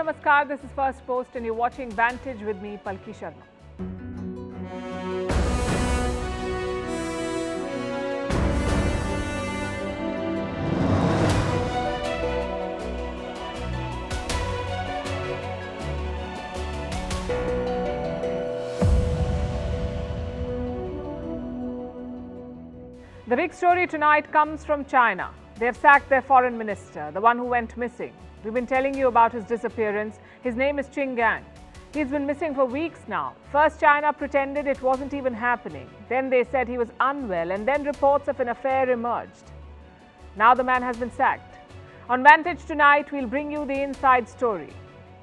Namaskar, this is Firstpost and you're watching Vantage with me, Palki Sharma. The big story tonight comes from China. They have sacked their foreign minister, the one who went missing. We've been telling you about his disappearance. His name is Qing Gang. He's been missing for weeks now. First, China pretended it wasn't even happening. Then they said he was unwell, and then reports of an affair emerged. Now the man has been sacked. On Vantage tonight, we'll bring you the inside story.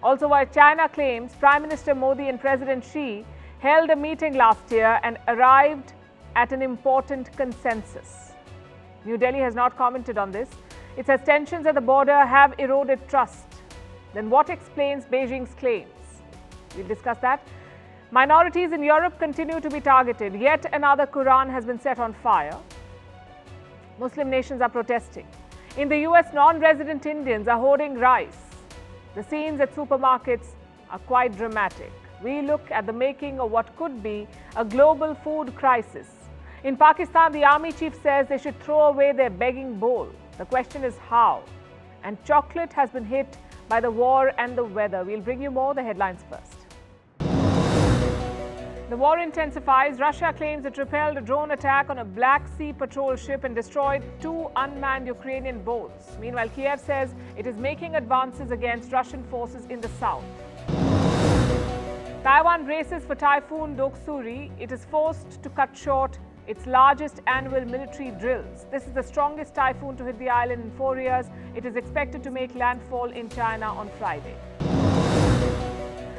Also, while China claims Prime Minister Modi and President Xi held a meeting last year and arrived at an important consensus. New Delhi has not commented on this. It says tensions at the border have eroded trust. Then what explains Beijing's claims? We'll discuss that. Minorities in Europe continue to be targeted. Yet another Quran has been set on fire. Muslim nations are protesting. In the US, non-resident Indians are hoarding rice. The scenes at supermarkets are quite dramatic. We look at the making of what could be a global food crisis. In Pakistan, the army chief says they should throw away their begging bowl. The question is how? And chocolate has been hit by the war and the weather. We'll bring you more. The headlines first. The war intensifies. Russia claims it repelled a drone attack on a Black Sea patrol ship and destroyed 2 unmanned Ukrainian boats. Meanwhile, Kiev says it is making advances against Russian forces in the south. Taiwan braces for Typhoon Doksuri. It is forced to cut short its largest annual military drills. This is the strongest typhoon to hit the island in 4 years. It is expected to make landfall in China on Friday.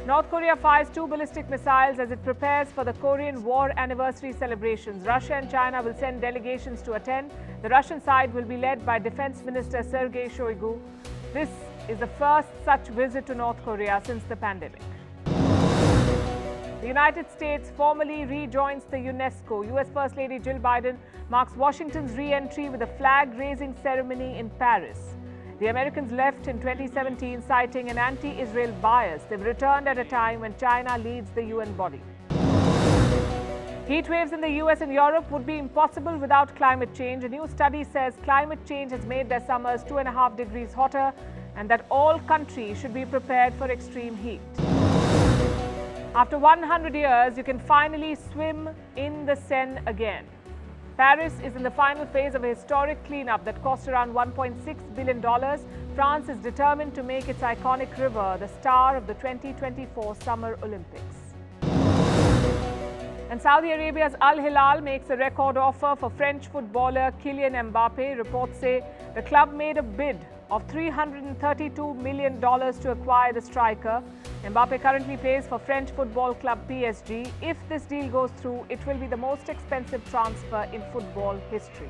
North Korea fires 2 ballistic missiles as it prepares for the Korean War anniversary celebrations. Russia and China will send delegations to attend. The Russian side will be led by Defense Minister Sergei Shoigu. This is the first such visit to North Korea since the pandemic. The United States formally rejoins the UNESCO. US First Lady Jill Biden marks Washington's re-entry with a flag-raising ceremony in Paris. The Americans left in 2017 citing an anti-Israel bias. They've returned at a time when China leads the UN body. Heat waves in the US and Europe would be impossible without climate change. A new study says climate change has made their summers 2.5 degrees hotter and that all countries should be prepared for extreme heat. After 100 years, you can finally swim in the Seine again. Paris is in the final phase of a historic cleanup that cost around $1.6 billion. France is determined to make its iconic river the star of the 2024 Summer Olympics. And Saudi Arabia's Al Hilal makes a record offer for French footballer Kylian Mbappe. Reports say the club made a bid of $332 million to acquire the striker. Mbappe currently plays for French football club PSG. If this deal goes through, it will be the most expensive transfer in football history.